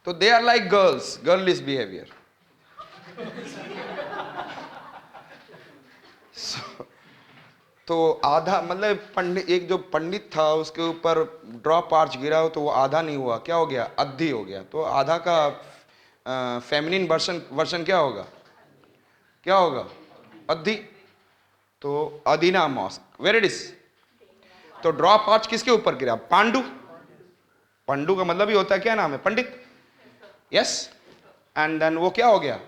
तो they are like girls, girlish behaviour. तो आधा मतलब पंडित, एक जो पंडित था उसके ऊपर ड्रॉप आर्च गिरा हो तो वो आधा नहीं हुआ, क्या हो गया? अद्धी हो गया. तो आधा का फेमिनिन वर्षन क्या होगा? क्या होगा? अद्धी. तो Adina mosque, where it is. तो ड्रॉप आर्च किसके ऊपर गिरा? पांडु. पांडु का मतलब ही होता है क्या नाम है? पंडित. यस. एंड देन वो क्या हो गया?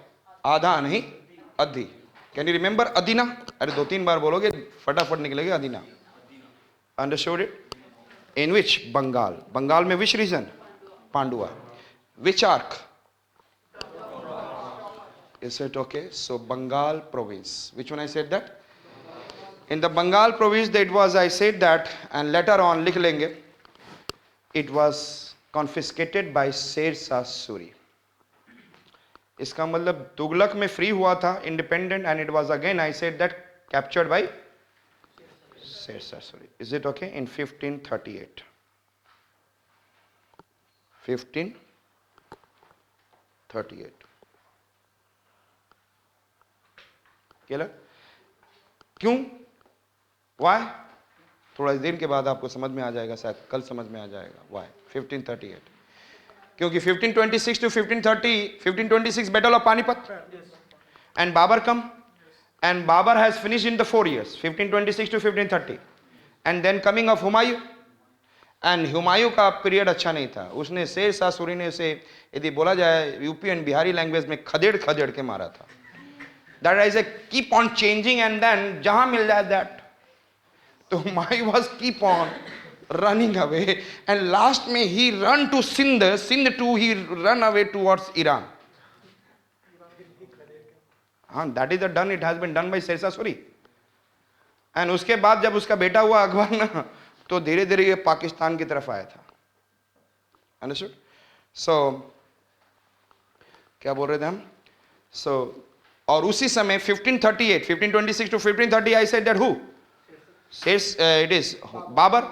आधा नहीं, अद्धी. Can you remember Adina? अरे 2-3 बार बोलोगे फटाफट निकलेगा Adina. Understood it? In which? Bengal. Bengal में which region? Pandua. Which arch? Is it okay? So Bengal province. Which one I said that? In the Bengal province that was, I said that, and later on लिख लेंगे, it was confiscated bye Sher Shah Suri. इसका मतलब तुगलक में free हुआ था, independent, and it was again, I said that, captured by Sher Shah Suri. Is it okay? In 1538. 1538. Clear? क्यों? Why? थोड़ा दिन के बाद आपको समझ में आ जाएगा, शायद कल समझ में आ जाएगा वाई 1538. क्योंकि 1526 to 1526 battle of Panipat, and Babur come, and Babur has finish in the 4 years 1526 to 1530, and then coming of Humayun. And Humayun का पीरियड अच्छा नहीं था. उसने शेर शाह सूरी ने उसे, यदि बोला जाए यूपी एंड बिहारी लैंग्वेज में, खदेड़ खदेड़ के मारा था. That is a keep on changing, and then जहां मिल जाए दैट. तो Humayun was keep on running away, and last में he run to Sindh. Sindh too he run away towards Iran. That is the done, it has been done by Sher Shah Suri. And उसके बाद जब उसका बेटा हुआ अकबर ना, तो धीरे धीरे ये पाकिस्तान की तरफ आया था. Understood? So क्या बोल रहे थे हम? So और उसी समय 1538, 1526 to 1530, I said that who? Says it is Babur.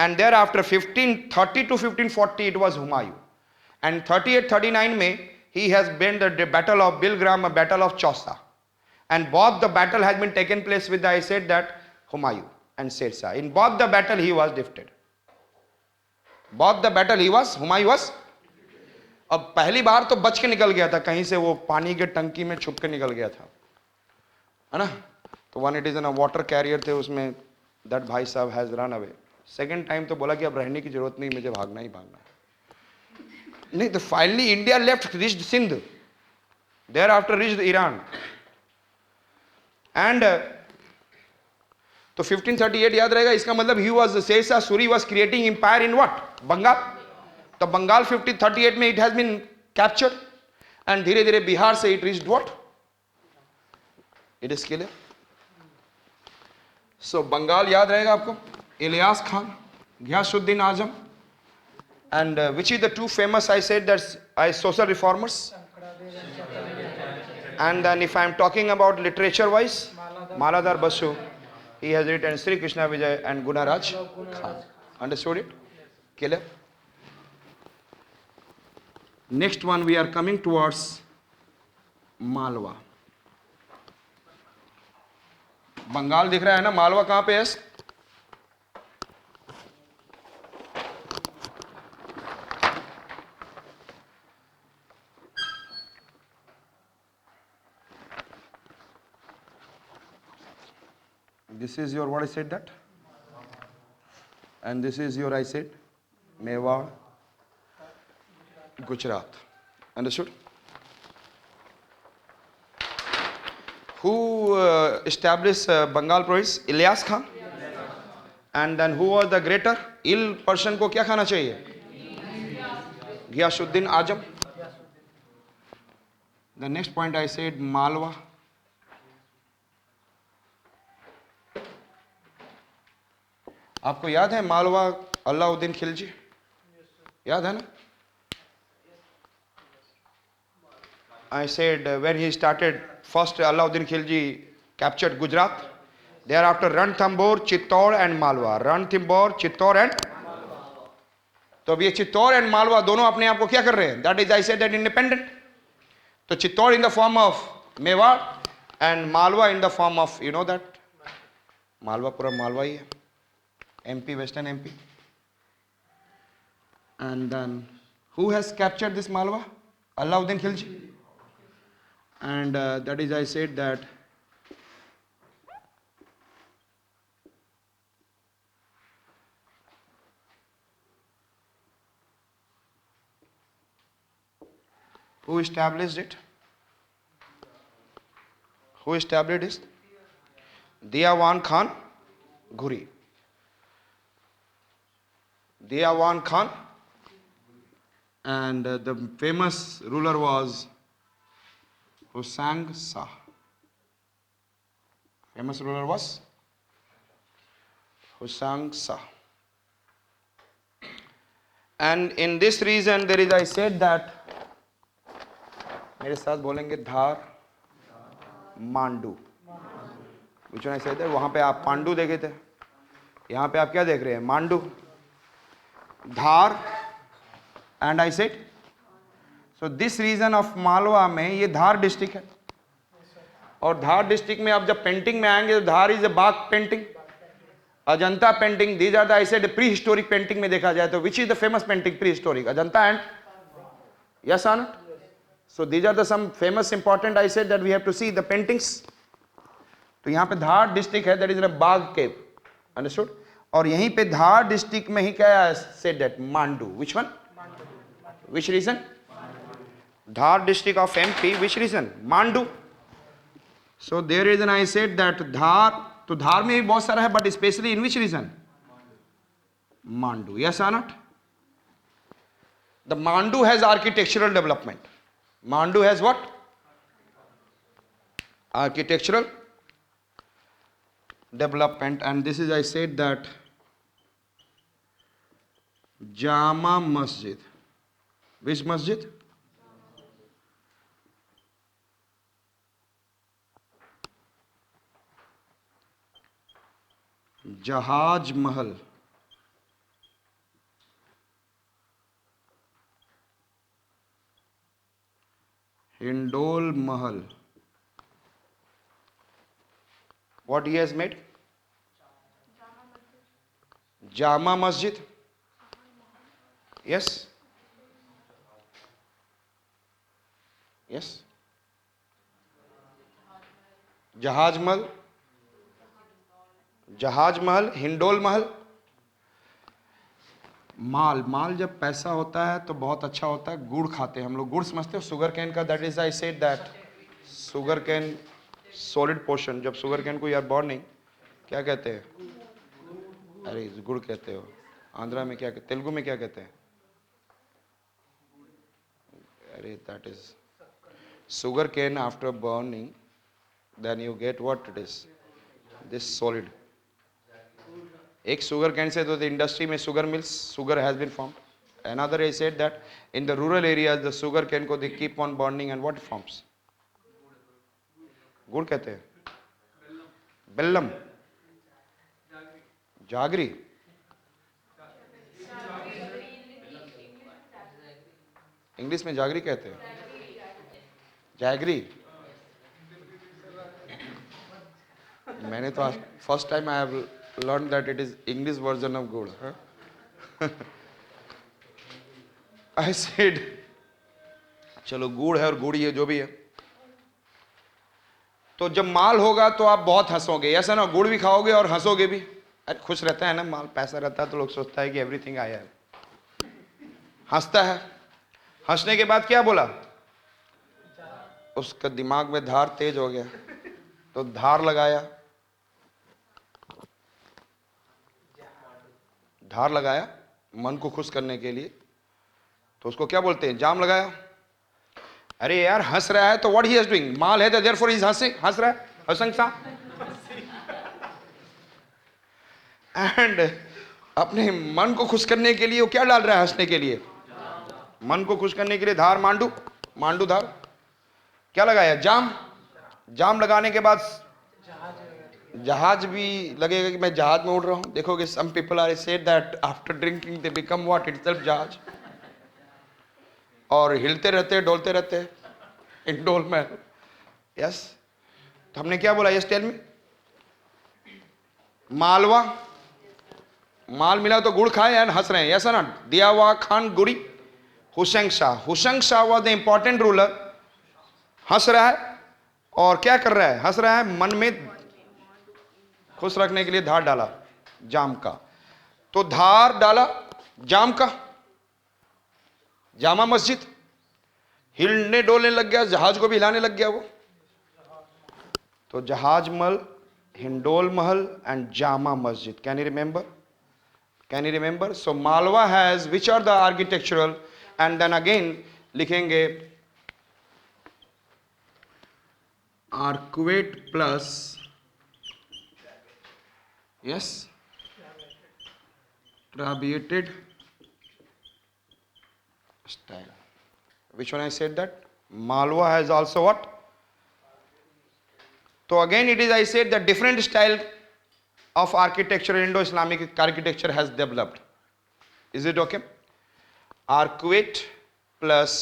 And thereafter 1530 to 1540 it was Humayun. And 38-39 में he has been the battle of Bilgram, a battle of Chausa. And both the battle has been taken place with, I said that, Humayun and Sher Shah. In both the battle he was defeated. Both the battle he was, Humayun was. अब पहली बार तो बच के निकल गया था, कहीं से वो पानी के टंकी में छुप के निकल गया था, है ना. तो वन इट इज ना वाटर कैरियर थे उसमें, दैट भाई साहब has run away. Second time तो बोला कि अब रहने की जरूरत नहीं, मुझे भागना ही भागना है. नहीं तो finally India left, reached Sindh, thereafter reached Iran. And तो 1538 याद रहेगा. इसका मतलब ही was, Sher Shah Suri was creating empire in what? Bengal. तो बंगाल 1538 में it has been captured, and धीरे धीरे बिहार से it reached what? It is clear. So Bengal याद रहेगा आपको. इलियास खान, घियासुद्दीन आजम, and which is the two famous, I said, that's social reformers. And then if I am talking about literature wise, Maladar Basu, he has written Sri Krishna Vijay and Gunaraj Khan. Understood it? Clear? Next one we are coming towards Malwa. Bengal दिख रहा है ना, मालवा कहां पे है? This is your, what I said that, and this is your, I said, Mewar, Gujarat. Understood? Who established Bengal province? Ilyas Khan. And then who was the greater? Ill person को क्या खाना चाहिए? Ghiyasuddin Azam. The next point I said Malwa. आपको याद है मालवा अलाउद्दीन खिलजी? याद है ना? I said when he started, first Alauddin Khilji captured Gujarat. Thereafter Ranthambore, Chittor and Malwa. Ranthambore, Chittor and तो अब ये चित्तौड़ एंड मालवा दोनों अपने आप को क्या कर रहे हैं? That is I said that independent. तो Chittor in the form of Mewar and Malwa in the form of, you know that, Malwa पूरा मालवा ही है, MP, western MP. And then who has captured this Malwa? Alauddin Khilji. And that is I said that who established it? Who established it? Diyawan Khan Ghuri. Diyawan Khan, and the famous ruler was Husang Shah. Famous ruler was Husang Shah. And in this region there is, I said that, मेरे साथ बोलेंगे धार, Mandu. which one I said that? वहां पे आप पांडु देखे थे, यहां पे आप क्या देख रहे हैं? Mandu, Dhar, and I said. So this region of Malwa में ये धार डिस्ट्रिक्ट है. और धार डिस्ट्रिक्ट में आप जब पेंटिंग में आएंगे तो Dhar is a Bagh painting, Ajanta painting. These are the, I said, prehistoric painting में देखा जाए तो which is the famous painting? Prehistoric, Ajanta and, yes or not? So these are the some famous important, I said, that we have to see the paintings. तो यहाँ पे धार district है, that is in a Bagh cave, understood? और यहीं पे धार district में ही क्या है? said that Mandu. Which one? Which region? Dhar district of MP. Which region? Mandu. So there is an, I said that धार, तो धार में भी बहुत सारा है, but especially in which region? Mandu. Yes or not? The Mandu has architectural development. Mandu has what? Architectural development. And this is, I said that, Jama Masjid. Which masjid? Jahaj Mahal. Hindol Mahal. What he has made? Jama Masjid. Yes. Yes. Jahaj Mahal. जहाज महल, indole महल. माल, माल जब पैसा होता है तो बहुत अच्छा होता है. गुड़ खाते हैं हम लोग, गुड़ समझते हो? शुगर कैन का. That is, I said that, sugar cane solid portion. जब शुगर कैन को यार बॉर्निंग क्या कहते हैं? अरे गुड़ कहते हो. आंध्रा में क्या कहते, तेलुगु में क्या कहते हैं? अरे that is sugar cane. After burning then you get what it is, this solid. एक शुगर कैन से तो इंडस्ट्री में sugar mills, sugar has been formed. Another, I said that in the rural areas the sugar cane को they keep on burning and what forms? गुड़ कहते हैं. बेल्लम, जागरी. English में जागरी कहते हैं. जैगरी. मैंने तो first time I have learned that it is English version of good. Huh? I said, चलो गुड़ है और गुड़ी है जो भी है. तो जब माल होगा तो आप बहुत हंसोगे, ऐसा ना? गुड़ भी खाओगे और हंसोगे भी. अरे खुश रहता है ना, माल पैसा रहता है तो लोग सोचता है कि एवरीथिंग आया है, हंसता है. हंसने के बाद क्या बोला? उसका दिमाग में धार तेज हो गया तो धार लगाया. धार लगाया मन को खुश करने के लिए, तो उसको क्या बोलते हैं? जाम लगाया. अरे यार हंस रहा है तो व्हाट ही इज डूइंग? माल है तो देयरफॉर ही इज हंसिंग, हंस रहा है, हंसंग सा. एंड अपने मन को खुश करने के लिए वो क्या डाल रहा है? हंसने के लिए, मन को खुश करने के लिए धार. मांडू, मांडू धार. क्या लगाया? जाम. जाम लगाने के बाद जहाज भी लगेगा कि मैं जहाज में उड़ रहा हूं. देखोगे some people are said that after drinking they become what itself जहाज, और हिलते रहते डोलते रहते इन डोल में. यस, तो हमने क्या बोला? Yes tell me. मालवा, माल मिला तो गुड़ खाए एंड हंस रहे हैं. यस ना? दियावा Khan Gudi. Hussain Shah was the important ruler. हंस रहा है और क्या कर रहा है? हंस रहा है, मन में खुश रखने के लिए धार डाला जाम का. तो धार डाला जाम का, जामा मस्जिद. हिलने डोलने लग गया, जहाज को भी हिलाने लग गया वो. तो जहाज महल, indole Mahal and Jama Masjid. Can you remember? Can you remember? So Malwa has which are the architectural, and then again लिखेंगे arcuate plus yes trabeated style. Which one I said that? Malwa has also what? So again it is, I said that different style of architecture, Indo-Islamic architecture has developed. Is it okay? Arcuate plus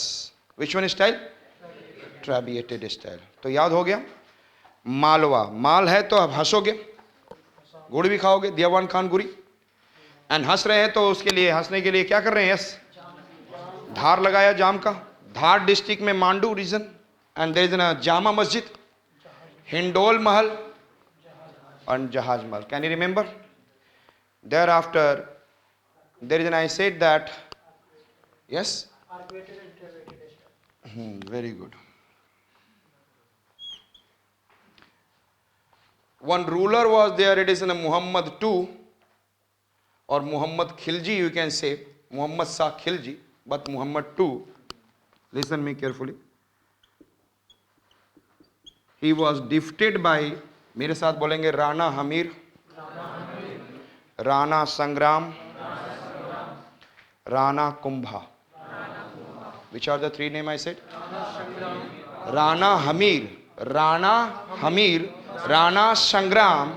which one style? Trabeated style. तो याद हो गया. मालवा, माल है तो अब हंसोगे, गुड़ भी खाओगे, दियावान खान गुड़ी. एंड हंस रहे हैं तो उसके लिए, हंसने के लिए क्या कर रहे हैं? यस, धार लगाया जाम का. धार डिस्ट्रिक्ट में Mandu region, and there is a Jama Masjid, Hindola Mahal and जहाज महल. Can you remember? Thereafter there is an, I said that yes, very good. One ruler was there, it is in a Muhammad II or Muhammad Khilji, you can say Muhammad Shah Khilji, but Muhammad II, listen me carefully. He was defeated by, मेरे साथ बोलेंगे, राणा हमीर, राणा संग्राम, Rana Kumbha. Which are the three names I said? Rana Hamir, Rana Hamir, Rana संग्राम,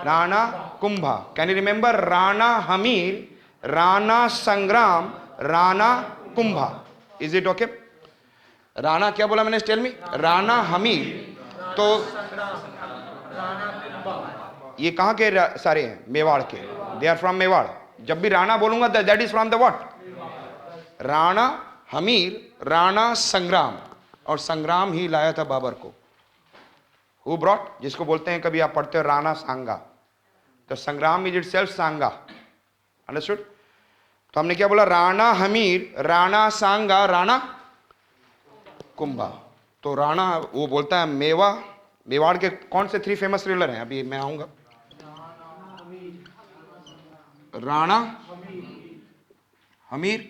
Rana Kumbha. Can you remember? Rana Hamir, Rana संग्राम, Rana Kumbha. Is it okay? Rana क्या बोला मैंने? Tell me. Rana Hamir. तो ये कहां के सारे हैं? मेवाड़ के. They are from Mewar. जब भी राणा बोलूंगा that is from the what? Rana Hamir, Rana Sangram. और संग्राम ही लाया था बाबर को. Who brought? जिसको बोलते हैं, कभी आप पढ़ते हो राणा सांगा, तो संग्राम इज इटसेल्फ सांगा. अंडरस्टूड? तो हमने क्या बोला? राणा हमीर, राणा सांगा, राणा कुंभा. तो राणा वो बोलता है मेवा. मेवाड़ के कौन से थ्री फेमस रूलर हैं? अभी मैं आऊंगा. राणा हमीर,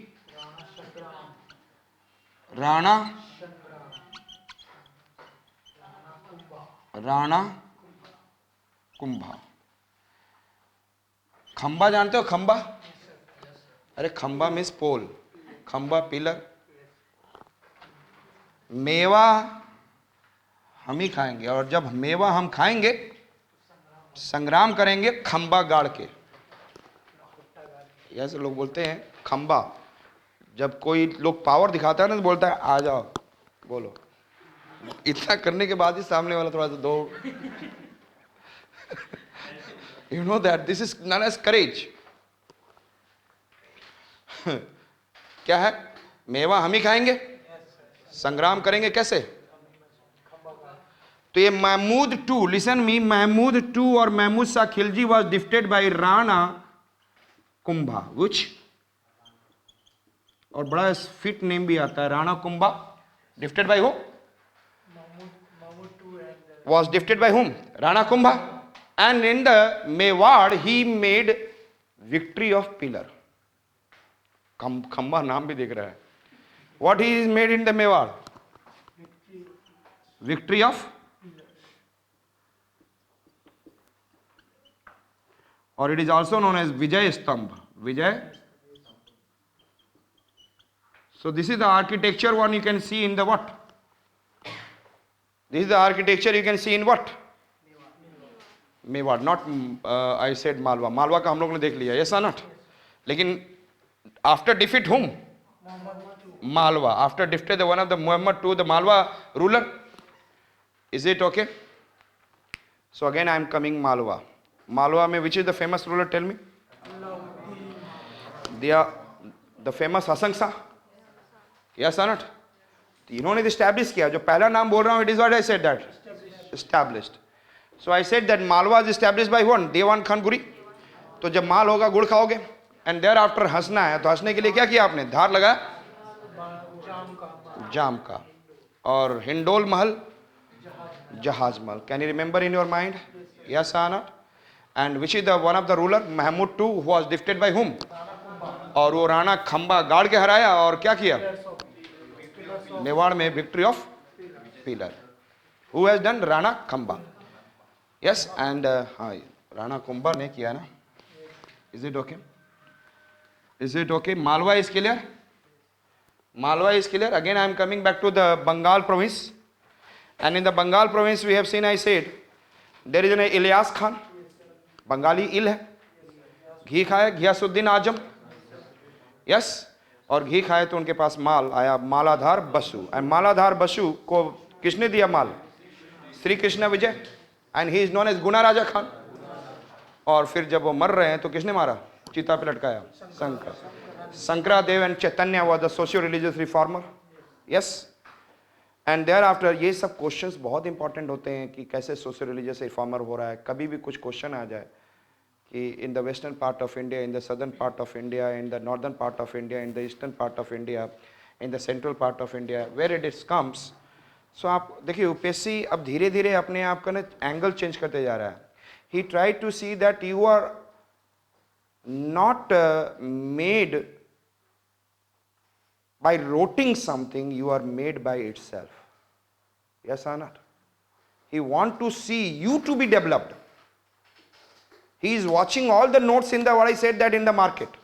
राणा, राणा कुंभा. खंबा जानते हो? खंबा, अरे खंबा मीन्स पोल, खंबा पिलर. मेवा हम ही खाएंगे, और जब मेवा हम खाएंगे संग्राम करेंगे खंबा गाड़ के. ऐसे लोग बोलते हैं खंबा. जब कोई लोग पावर दिखाता है ना तो बोलता है आ जाओ बोलो. इतना करने के बाद ही सामने वाला थोड़ा सा दो. You know that this is known as courage. क्या है? मेवा हम ही खाएंगे, संग्राम करेंगे कैसे? तो ये Mahmud two, listen me, Mahmud two और Mahmud Shah Khilji was defeated by Rana Kumbha. Which, और बड़ा फिट नेम भी आता है, Rana Kumbha. Defeated by who? Was defeated by whom? Rana Kumbha. And in the Mewar he made victory of pillar. खंबा नाम भी देख रहा है. What he is made in the Mewar? Victory of, और it is also known as Vijay Stambh. Vijay. So this is the architecture one you can see in the what? This is the architecture you can see in what? Mewar, not I said Malwa, Malwa का हम लोग ने देख लिया, yes or not. लेकिन after defeat हुम, Malwa, after defeated the one of the Muhammad to the Malwa ruler. Is it okay? So again I am coming Malwa. Malwa mein which is the famous ruler, tell me? They are the famous Hasan Shah. Yes or not? इन्होंने establish किया, जो पहला नाम बोल रहा हूँ, it is what I said that established. So I said that Malwa is established by one, Dewan Khan Guri. तो जब माल होगा गुड़ खाओगे, and thereafter हंसना है, तो हंसने के लिए क्या किया आपने? धार लगाया जाम का, और indole Mahal Jahaz Mahal. Can you remember in your mind? Yes or not? And which is the one of the ruler Mahmud two who was defeated by whom? और वो राणा खंबा गाड़ के हराया, और क्या किया? मेवाड़ में victory of pillar. Who has done? Rana खंबा. यस, एंड हाँ, राणा कुंभा ने किया ना. Is it okay? Is it okay? Malwa is clear? Malwa is clear. Again I am coming back to the Bengal province, and in the Bengal province we have seen, I said there is an Ilyas Khan, Bengali इल है, घी खाया घियासुद्दीन आजम. Yes, और घी खाए तो उनके पास माल आया, Maladhar Basu. And Maladhar Basu को किसने दिया माल? Shri Krishna Vijay, and he is known as Guna Raja Khan. और फिर जब वो मर रहे हैं तो किसने मारा? चिता पे लटकाया, Shankar. Sankradev and Chaitanya was the socio-religious reformer. Yes. And thereafter ये सब क्वेश्चंस बहुत इंपॉर्टेंट होते हैं कि कैसे सोशल रिलीजियस रिफॉर्मर हो रहा है. कभी भी कुछ क्वेश्चन आ जाए कि in the western part of India, in the southern part of India, in the northern part of India, in the eastern part of India, in the central part of India, where it is comes. सो आप देखिए UPSC अब धीरे धीरे अपने आप का ना एंगल चेंज करते जा रहा है. He try to see that you are not made by roting something, you are made by itself. Yes or not? He want to see you to be developed. He is watching all the notes in the, what I said that in the market,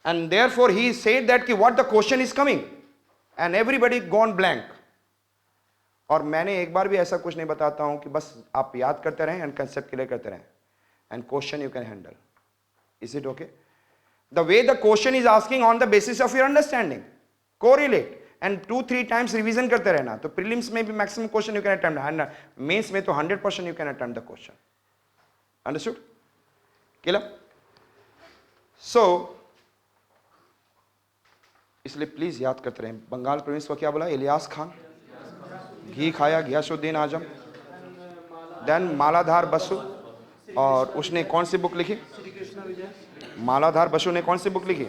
and therefore he said that कि what the question is coming, and everybody gone blank. और मैंने एक बार भी ऐसा कुछ नहीं बताता हूँ कि बस आप याद करते रहें and concept क्लियर करते रहें, and question you can handle. Is it okay? The way the question is asking on the basis of your understanding, correlate, and 2-3 times revision करते रहना. तो prelims में भी maximum question you can attempt, and mains में तो 100% you can attempt the question. Understood? Clear? So इसलिए please याद करते रहें. बंगाल प्रोविंस को क्या बोला? इलियास खान, घी खाया घियासुद्दीन आजम, देन मालाधार बसु, और उसने कौन सी बुक लिखी? मालाधार बसु ने कौन सी बुक लिखी?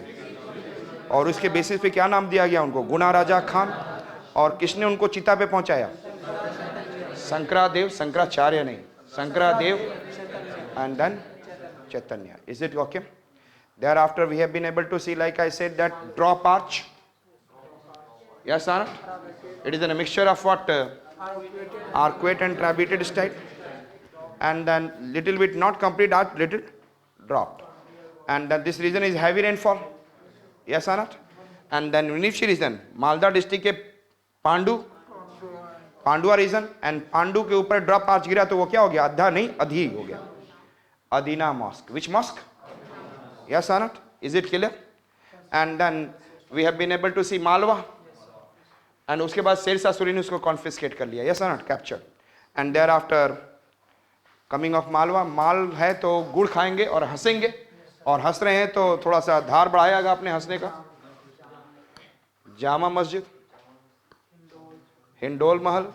और उसके बेसिस पे क्या नाम दिया गया उनको? गुना राजा खान. और किसने उनको चिता पे पहुंचाया? शंकरादेव, शंकराचार्य नहीं, Shankaradev, and then Chaitanya. Is it okay? Thereafter we have been able to see, like I said, that drop arch. Yes or not? It is a mixture of what? Arcuate and trabeated style, and then little bit not complete arch, little dropped. And then this region is heavy rainfall. Yes or not? And then Vinipshi region, Malda district के Pandua reason, and Pandu के ऊपर drop arch गिरा तो वो क्या हो गया? अद्धा नहीं, अधी हो गया. Adina mosque. Which mosque? Yes और not? Is it clear? And then we have been able to see Malwa, and उसके बाद शेरशाह सूरी ने उसको कॉन्फिस्केट कर लिया. यस और not? Capture. And thereafter coming of Malwa, माल है तो गुड़ खाएंगे और हंसेंगे, और हंस रहे हैं तो थोड़ा सा धार बढ़ाएगा अपने हंसने का. जामा मस्जिद, हिंडोल महल,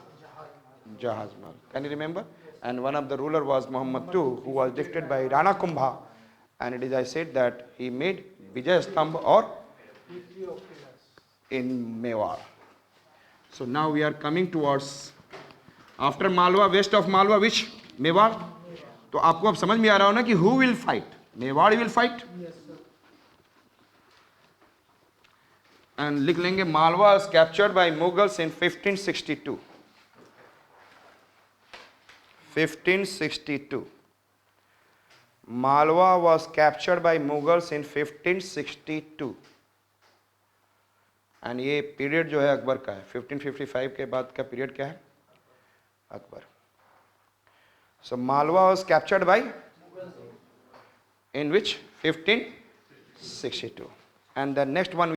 जहाज महल. Can you remember? And one of the ruler was Muhammad II, who was defeated by Rana Kumbha, and it is, I said, that he made Vijay Stambh or in Mewar. So now we are coming towards after Malwa, west of Malwa, which Mewar. तो आपको अब समझ में आ रहा हो ना कि who will fight? Mewar will fight. And लिख लेंगे Malwa was captured by Mughals in 1562. 1562. Malwa was captured by Mughals in 1562. And ये पीरियड जो है अकबर का है. 1555 के बाद का पीरियड क्या है? Akbar. So Malwa was captured by, in which 1562. And the next one